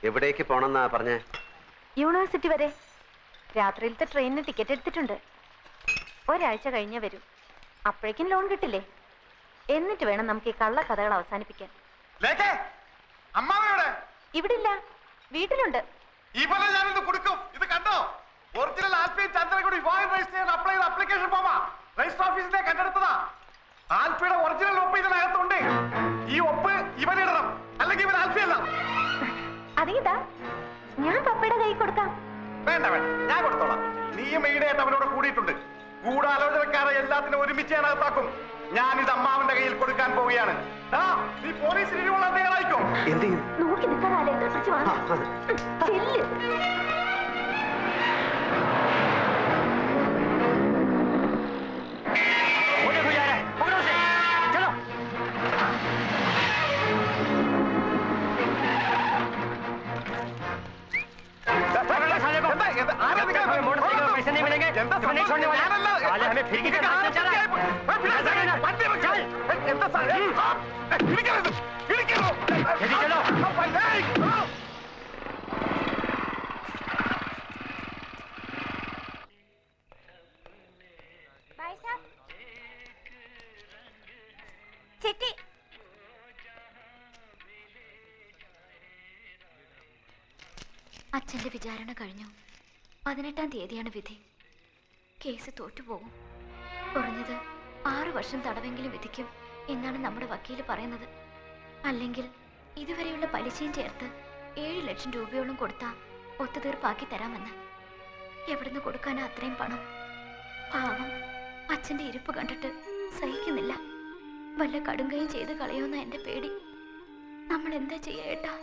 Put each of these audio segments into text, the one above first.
എവിടേക്ക് പോണെന്നാ പറഞ്ഞേ? യൂണിവേഴ്സിറ്റി വരെ. രാത്രിയിലത്തെ ട്രെയിനിന് ടിക്കറ്റ് എടുത്തിട്ടുണ്ട്. ഒരാഴ്ച കഴിഞ്ഞേ വരും. അപ്പോഴേക്കും ലോൺ കിട്ടില്ലേ? എന്നിട്ട് വേണം നമുക്ക് ഈ കള്ള കഥകൾ അവസാനിപ്പിക്കാൻ. ഇവിടെ ഇല്ല, വീട്ടിലുണ്ട്. കൊടുക്കും. ഇത് കണ്ടോ? ഒറിജിനൽ ആൽഫി ചന്ദ്രകുടി വിവാഹം രജിസ്റ്റർ ചെയ്യാൻ അപ്ലൈ ചെയ്ത അപ്ലിക്കേഷൻ ഫോമാ. രജിസ്റ്റർ ഓഫീസിലെ കണ്ടെടുത്തതാ. ആൽഫിയുടെ ഒറിജിനൽ ഒപ്പ് ഇതിനകത്തുണ്ട്. ഈ ഒപ്പ് ഇവനിടണം, അല്ലെങ്കിൽ ഇവൻ ആൽഫി അല്ല. അതേതാ? ഞാൻ പപ്പയുടെ കൈ കൊടുക്കാം. വേണ്ട വേണ്ട, ഞാൻ കൊടുത്തോളാം. നീയും ഈടായിട്ട് അവനോട് കൂടിയിട്ടുണ്ട്. ഗൂഢാലോചനക്കാരെ എല്ലാത്തിനും ഒരുമിച്ച് ഞാൻ അകത്താക്കും. ഞാനിത് അമ്മാവന്റെ കയ്യിൽ കൊടുക്കാൻ പോവുകയാണ്. നീ പോലീസിന് ഇരിവുള്ള തയ്യാറായിക്കോ? നോക്കി നിൽക്കാതെ पैसे नहीं मिलेंगे, नहीं छोड़ने वाले, हमें फिर की चिट्टी അച്ഛന്റെ വിചാരണ കഴിഞ്ഞു. 18-ാം തീയതിയാണ് വിധി. കേസ് തോറ്റുപോകും. കുറഞ്ഞത് 6 വർഷം തടവെങ്കിലും വിധിക്കും എന്നാണ് നമ്മുടെ വക്കീല് പറയുന്നത്. അല്ലെങ്കിൽ ഇതുവരെയുള്ള പലിശയും ചേർത്ത് 7 ലക്ഷം രൂപയോളം കൊടുത്താൽ ഒത്തുതീർപ്പാക്കി തരാമെന്ന്. എവിടുന്ന് കൊടുക്കാനാ അത്രയും പണം? പാവം അച്ഛന്റെ ഇരിപ്പ് കണ്ടിട്ട് സഹിക്കുന്നില്ല. വല്ല കടുങ്കയും ചെയ്ത് കളയോന്ന എന്റെ പേടി. നമ്മൾ എന്താ ചെയ്യേട്ടാ?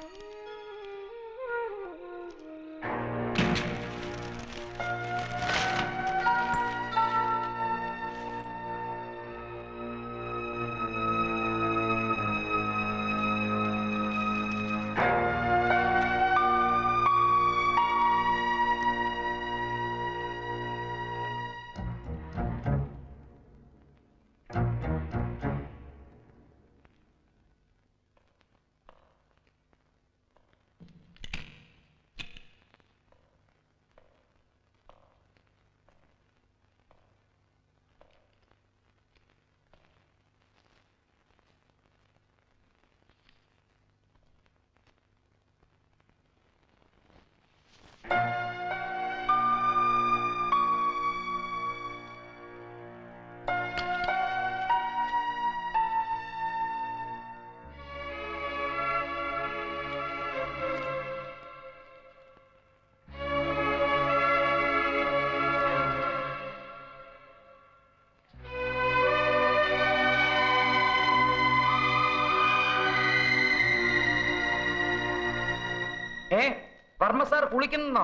വർമ്മ സാർ കുളിക്കുന്നോ?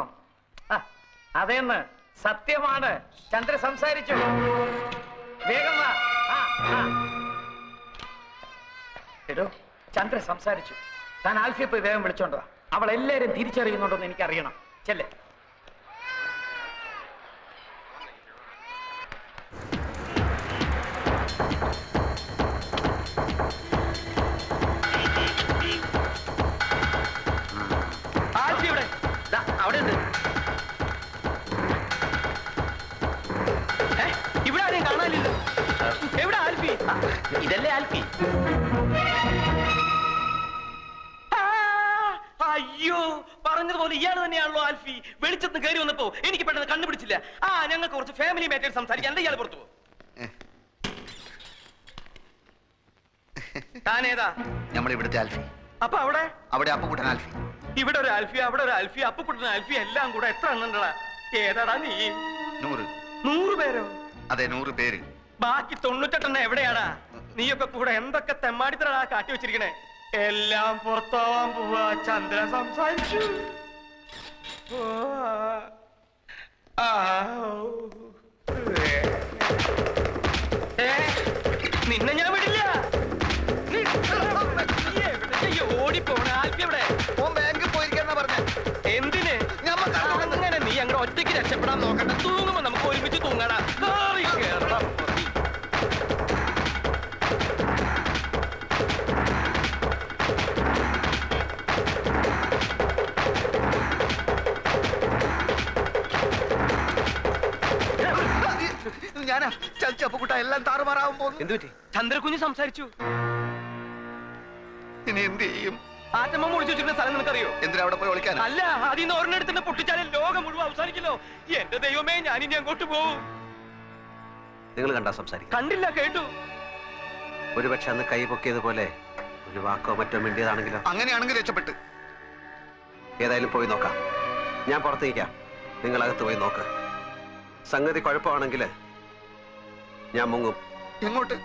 അതേന്ന് സത്യമാണ്. ചന്ദ്ര സംസാരിച്ചു. വേഗം വാ. എടോ, ചന്ദ്ര സംസാരിച്ചു. താൻ ആൽഫിയെ പോയി വേഗം വിളിച്ചോണ്ടോ. അവൾ എല്ലാരും തിരിച്ചറിയുന്നുണ്ടോന്ന് എനിക്കറിയണം. ചെല്ലേ. അവിടെ ഉണ്ട്. ഇവിടെ ആരെയും കാണാനില്ല. എവിടെ ആൽഫി? ഇതല്ലേ ആൽഫി? അയ്യോ, പറഞ്ഞതുപോലെ ഇയാൾ തന്നെയാണല്ലോ ആൽഫി. വെളിച്ചത്ത് കയറി വന്നപ്പോ എനിക്ക് പെട്ടെന്ന് കണ്ടുപിടിച്ചില്ല. ഞങ്ങൾക്ക് കുറച്ച് ഫാമിലി മാറ്റേഴ്സ് സംസാരിക്കാൻ. എന്താ ഇയാൾ പുറത്തു? താനേതാ? നമ്മളിവിടുത്തെ ആൽഫി. അപ്പൊ അവിടെ? അവിടെ അപ്പുകുട്ടൻ ആൽഫി. ഇവിടെ ഒരു ആൽഫി, അവിടെ ഒരു ആൽഫി, അപ്പുകുട്ടൻ ആൽഫി, എല്ലാം കൂടെ എത്ര എണ്ണണ്ടടാ? ഏതാടാ നീ? 100. 100 പേരോ? അതെ, 100 പേര്. ബാക്കി 98 എവിടെയാടാ? നീയൊക്കെ കൂടെ എന്തൊക്കെ തെമ്മാടിത്തരാ കാട്ടി വെച്ചിരിക്കണേ? എല്ലാം പുറത്താവാൻ പോവാ. ചന്ദ്ര സംസാരിച്ചു. നിന്നെ ഞാൻ വിടില്ല. ഓടിപ്പോണ ആൽഫി എവിടെ? ബാങ്കിൽ പോയിരിക്കാന്നാ പറഞ്ഞേ. എന്തിന്? അങ്ങനെ നീ അങ്ങനെ ഒറ്റയ്ക്ക് രക്ഷപ്പെടാൻ നോക്കണ്ട. തൂങ്ങുമ്പോ നമുക്ക് ഒരുമിച്ച് തൂങ്ങാടാ. ചതിച്ചു അപ്പുകുട്ട, എല്ലാം താറുമാറാവും പോകുന്നു. എന്ത് പറ്റി? ചന്ദ്രകുഞ്ഞ് സംസാരിച്ചു. ഇനി എന്ത് ചെയ്യും? ആറ്റമ്മ മുടിച്ചു വെച്ചിരുന്ന സ്ഥലം നിനക്കറിയോ? എന്തിനാ അവിടെ പോയി ഒളിക്കാൻ? അല്ല, അതിന്ന് ഒരെണ്ണെടുത്ത് പൊട്ടിച്ചാലും ലോകം മുഴുവൻ അവസാനിക്കല്ലോ. എന്റെ ദൈവമേ, ഞാനിനി അങ്ങോട്ട് പോവും. നിങ്ങൾ കണ്ടാ സംസാരിക്കും? കണ്ടില്ല, കേട്ടു. ഒരുപക്ഷെ അന്ന് കൈ പൊക്കിയതുപോലെ ഒരു വാക്കോ മറ്റോ മിണ്ടിയതാണെങ്കിലോ? അങ്ങനെയാണെങ്കിൽ രക്ഷപ്പെട്ട്. ഏതായാലും പോയി നോക്കാം. ഞാൻ പുറത്ത് നിൽക്കാം, നിങ്ങളകത്ത് പോയി നോക്ക്. സംഗതി കുഴപ്പമാണെങ്കിൽ ഞാൻ മുങ്ങും. എങ്ങോട്ട്?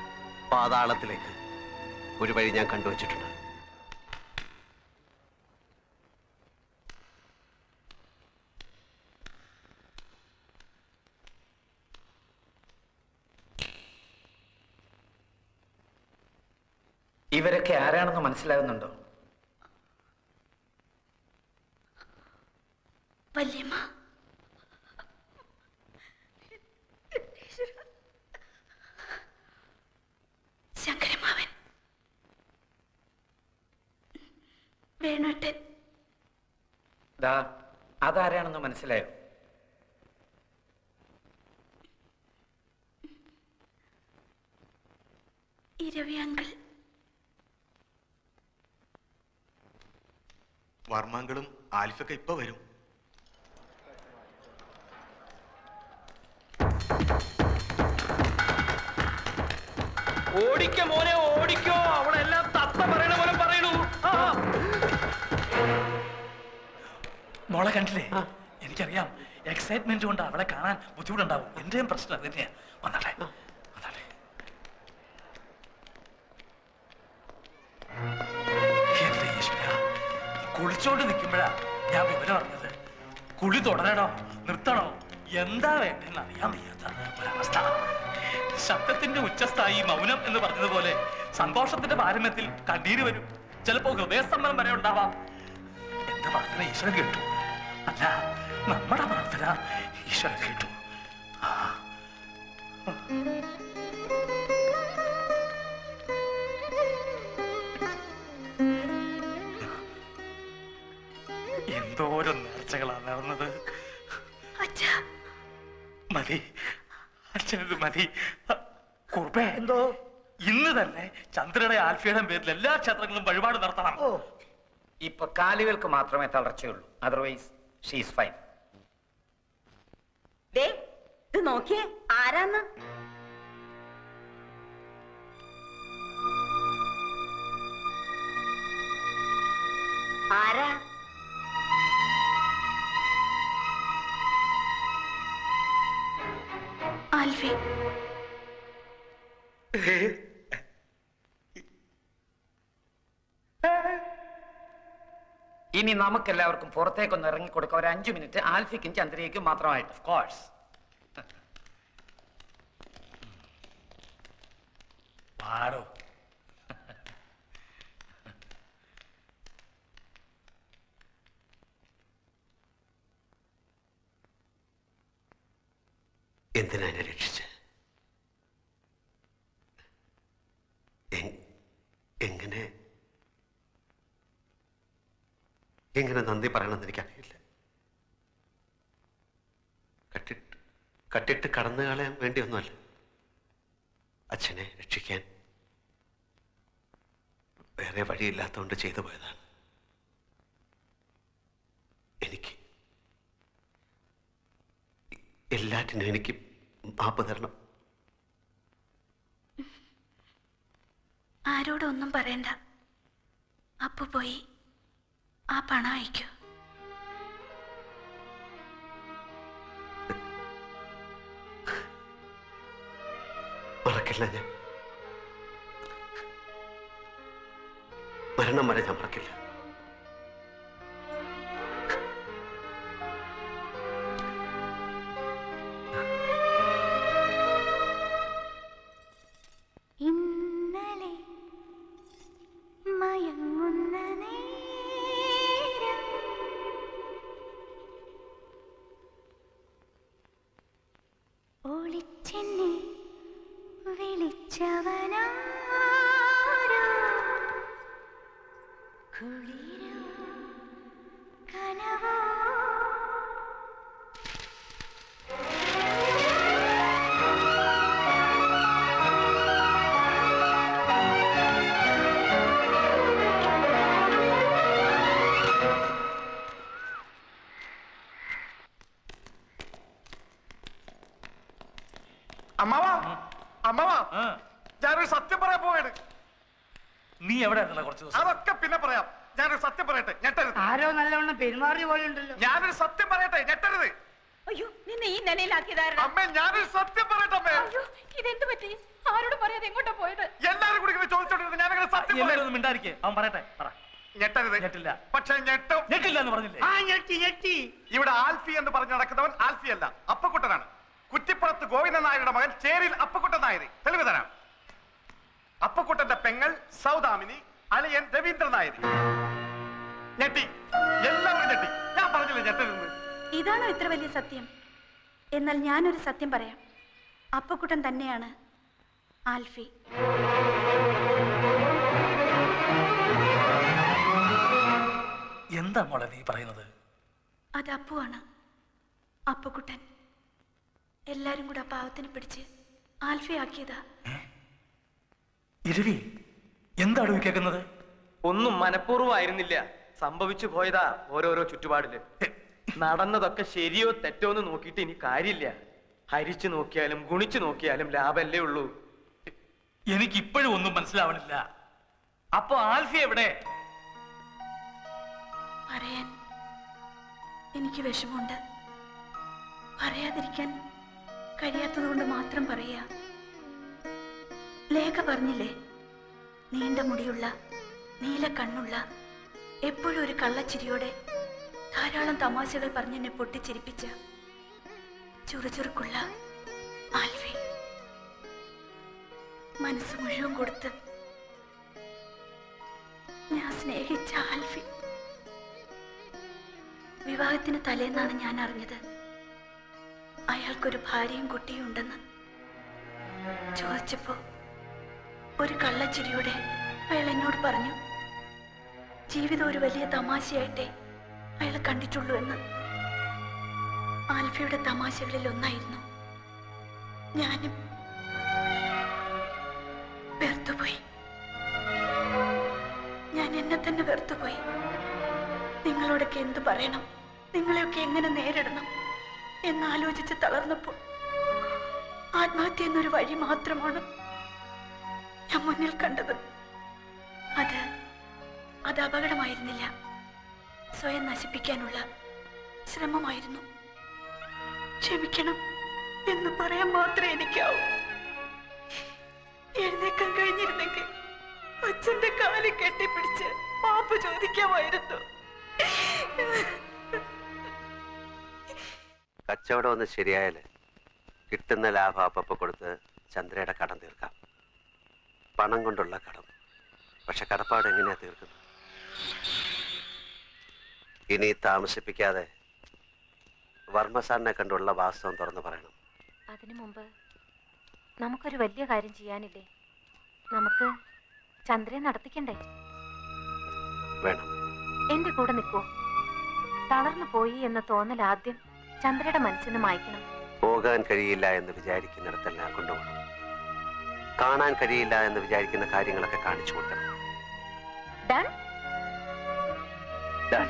പാതാളത്തിലേക്ക്. ഒരു വഴി ഞാൻ കണ്ടുവച്ചിട്ടുണ്ട്. ഇവരൊക്കെ ആരാണെന്ന് മനസ്സിലാകുന്നുണ്ടോ? വല്യമ്മ, ശങ്കരമാവൻ, വേണുട്ടൻ. ദാ അതാരാണെന്ന് മനസ്സിലായോ? ഇരവിയങ്കിൾ. വർമ്മങ്ങളും ആൽഫൊക്കെ ഇപ്പൊ വരും. ഓടിക്കോ മോനെ, ഓടിക്കോ. അവളെല്ലാം തത്ത പറയണ പോലെ പറയണു. മോളെ കണ്ടില്ലേ? എനിക്കറിയാം, എക്സൈറ്റ്മെന്റ് കൊണ്ട് അവളെ കാണാൻ ബുദ്ധിമുട്ടുണ്ടാവും. എന്റെയും പ്രശ്നം അത് തന്നെയാ. വന്നാട്ടെ, വന്നാട്ടെ. എന്റെ ഈശ്വര, കുളിച്ചോണ്ട് നിൽക്കുമ്പോഴാ ഞാൻ വിവരം അറിഞ്ഞത്. കുളി തുടരണോ നിർത്തണോ എന്താ വേണ്ടെന്ന് അറിയാൻ വയ്യാത്ത ഒരവസ്ഥ. ശബ്ദത്തിന്റെ ഉച്ചസ്ഥായി മൗനം എന്ന് പറഞ്ഞതുപോലെ സന്തോഷത്തിന്റെ പാരമ്യത്തിൽ കണ്ണീര് വരും. ചിലപ്പോ ഹൃദയസ്തംഭനം വരെ ഉണ്ടാവാം. എന്റെ പ്രാർത്ഥന ഈശ്വരൻ കേട്ടു. അല്ല, നമ്മുടെ പ്രാർത്ഥന ഈശ്വരൻ കേട്ടു. എന്തോരം നേർച്ചകളാണ് നടന്നത്. മതി, അച്ഛനത് മതി. കുർബേ, എന്തോ ഇന്ന് തന്നെ ചന്ദ്രയുടെ ആൽഫയുടെ പേരിൽ എല്ലാ ക്ഷേത്രങ്ങളും വഴിപാട് നടത്തണം. ഇപ്പൊ കാലുകൾക്ക് മാത്രമേ തളർച്ചയുള്ളൂ. Otherwise she's fine. ഇത് നോക്കിയേ, ആരാന്ന്? ആരാ? ആൽഫി. ഇനി നമുക്കെല്ലാവർക്കും പുറത്തേക്കൊന്ന് ഇറങ്ങിക്കൊടുക്കാം. ഒരു 5 മിനിറ്റ് ആൽഫിക്കും ചന്ദ്രയ്ക്കും മാത്രമായിട്ട്. Of course. ആരോ എന്തിനാ എന്നെ രക്ഷിച്ച്? എങ്ങനെ എങ്ങനെ നന്ദി പറയണമെന്ന് എനിക്കറിയില്ല. കട്ടിട്ട് കടന്നു കളയാൻ വേണ്ടിയൊന്നുമല്ല, അച്ഛനെ രക്ഷിക്കാൻ വേറെ വഴിയില്ലാത്തതുകൊണ്ട് ചെയ്തു പോയതാണ്. എനിക്ക് എല്ലാറ്റിനും എനിക്ക് മാപ്പ് തരണം. ആരോടൊന്നും പറയണ്ട. അപ്പു പോയി ആ പണം അയക്കൂ. മറക്കില്ല, ഞാൻ മരണം വരെ ഞാൻ മറക്കില്ല. ഇന്നലെ മയങ്ങുന്ന നേരം ഒളിച്ചെന്നെ വിളിച്ചവനാരോ, കുളിരോ കനവോ. ഞാനൊരു സത്യം പറയാൻ പോവാണ്. നീ എവിടെ ആയിരുന്നല്ലോ കുറച്ച് ദിവസം? അതൊക്കെ പിന്നെ പറയാം. ഞാനൊരു സത്യം പറയട്ടെ, ഞെട്ടരുത്. ആരോ നല്ലവണ്ണം പെരുമാറിയ പോലെ ഉണ്ടല്ലോ. ഞാനൊരു സത്യം പറയട്ടെ, ഞെട്ടരുത്. അയ്യോ, നിന്നെ ഈ നിലയിലാക്കിയതാരാ? അമ്മേ, ഞാനൊരു സത്യം പറയട്ടെ അമ്മേ. ഇതെന്ത് പറ്റി? ആരോട് പറയാതെ എങ്ങോട്ടാ പോയത്? എല്ലാരും കൂടി ഇങ്ങനെ ചോദിച്ചോണ്ടിരുന്നു. ഞാനങ്ങനെ സത്യം എല്ലാരും പറയും. ഒന്നും മിണ്ടായിരിക്കേ, അവൻ പറയട്ടെ, പറ. ഞെട്ടരുത്. ഞെട്ടില്ല. പക്ഷെ ഞെട്ടും. ഞെട്ടില്ല എന്ന് പറഞ്ഞില്ലേ? ഞെട്ടി. ഇവിടെ ആൽഫി എന്ന് പറഞ്ഞു നടക്കുന്നവൻ ആൽഫി അല്ല, അപ്പക്കുട്ടനാണ്. കുറ്റിപ്പുറത്ത് ഗോവിന്ദൻ നായരുടെ മകൻ ചേരിൽ അപ്പക്കുട്ടൻ നായർ. തെളിവ് തരാം. അപ്പക്കുട്ടന്റെ പെങ്ങൾ സൗദാമിനി, അളിയൻ രവീന്ദ്രൻ നായർ. ഞെട്ടി, എല്ലാവരും ഞെട്ടി. ഞാൻ പറഞ്ഞില്ല ഞെട്ടരുന്ന്. ഇതാണോ ഇത്ര വലിയ സത്യം? എന്നാൽ ഞാനൊരു സത്യം പറയാം. അപ്പക്കുട്ടൻ തന്നെയാണ് ആൽഫി. എന്താ മോളെ നീ പറയുന്നത്? അത് അപ്പുവാണ്, അപ്പക്കുട്ടൻ. എല്ലാരും കൂടെ ആ പാവത്തിനെ പിടിച്ച് ആൽഫി ആക്കിയതാ. ഇരവി, എന്താണ് കേൾക്കുന്നത്? ഒന്നും മനഃപൂർവ്വമായിരുന്നില്ല, സംഭവിച്ചു പോയതാ ഓരോരോ ചുറ്റുപാടില്. നടന്നതൊക്കെ ശരിയോ തെറ്റോ എന്ന് നോക്കിയിട്ട് ഇനി കാര്യമില്ല. ഹരിച്ചു നോക്കിയാലും ഗുണിച്ചു നോക്കിയാലും ലാഭല്ലേ ഉള്ളൂ. എനിക്ക് ഇപ്പോഴും ഒന്നും മനസ്സിലാവണില്ല. അപ്പൊ ആൽഫി എവിടെ? പറയാൻ എനിക്ക് വിഷമമുണ്ട്. പറയാതിരിക്കാൻ കഴിയാത്തതുകൊണ്ട് മാത്രം പറയാ. ലേഖ പറഞ്ഞില്ലേ, നീണ്ട മുടിയുള്ള നീല കണ്ണുള്ള എപ്പോഴും ഒരു കള്ളച്ചിരിയോടെ ധാരാളം തമാശകൾ പറഞ്ഞെന്നെ പൊട്ടിച്ചിരിപ്പിച്ച ചുറുചുറുക്കുള്ള ആൽഫി. മനസ്സ് മുഴുവൻ കൊടുത്ത് ഞാൻ സ്നേഹിച്ച ആൽഫി. വിവാഹത്തിന് തലേന്നാണ് ഞാൻ അറിഞ്ഞത് അയാൾക്കൊരു ഭാര്യയും കുട്ടിയും ഉണ്ടെന്ന്. ചോദിച്ചപ്പോ ഒരു കള്ളച്ചിരിയോടെ അയാൾ എന്നോട് പറഞ്ഞു, ജീവിതം ഒരു വലിയ തമാശയായിട്ടേ അയാൾ കണ്ടിട്ടുള്ളൂ എന്ന്. ആൽഫിയുടെ തമാശകളിൽ ഒന്നായിരുന്നു. ഞാനും വെറുത്തുപോയി. ഞാൻ എന്നെ തന്നെ വെറുത്തുപോയി. നിങ്ങളോടൊക്കെ എന്തു പറയണം, നിങ്ങളെയൊക്കെ എങ്ങനെ നേരിടണം എന്നാലോചിച്ച് തളർന്നപ്പോൾ ആത്മഹത്യ എന്നൊരു വഴി മാത്രമാണ് ഞാൻ മുന്നിൽ കണ്ടത്. അത് അപകടമായിരുന്നില്ല, സ്വയം നശിപ്പിക്കാനുള്ള ശ്രമമായിരുന്നു. ക്ഷമിക്കണം എന്ന് പറയാൻ മാത്രമേ എനിക്കാവൂ. എഴുന്നേക്കാൻ കഴിഞ്ഞിരുന്നെങ്കിൽ അച്ഛന്റെ കാലിൽ കെട്ടിപ്പിടിച്ച് മാപ്പ് ചോദിക്കാമായിരുന്നു. കച്ചവടം ഒന്ന് ശരിയായാല് കിട്ടുന്ന ലാഭം അപ്പപ്പോ കൊടുത്ത് ചന്ദ്രയുടെ കടം തീർക്കാം. പണം കൊണ്ടുള്ള കടം. പക്ഷെ കടപ്പാട് എങ്ങനെയാ തീർക്കുന്നത്? ഇനി താമസിപ്പിക്കാതെ വർമ്മ സാറിനെ കണ്ടുള്ള വാസ്തവം തുറന്നു പറയണം. അതിനു മുമ്പ് നമുക്കൊരു വലിയ കാര്യം ചെയ്യാനില്ലേ? നമുക്ക് ചന്ദ്രയെ നടത്തിക്കണ്ടേ? വേണം. എന്റെ കൂടെ നിൽക്കൂ. തളർന്നു പോയി എന്ന തോന്നൽ ആദ്യം ചന്ദ്രയുടെ മനസ്സിന് മായ്ക്കണം. പോകാൻ കഴിയില്ല എന്ന് വിചാരിക്കുന്നിടത്തെല്ലാം കൊണ്ടുപോകണം. കാണാൻ കഴിയില്ല എന്ന് വിചാരിക്കുന്ന കാര്യങ്ങളൊക്കെ കാണിച്ചു കൊടുക്കണം. ഡൺ. ഡൺ.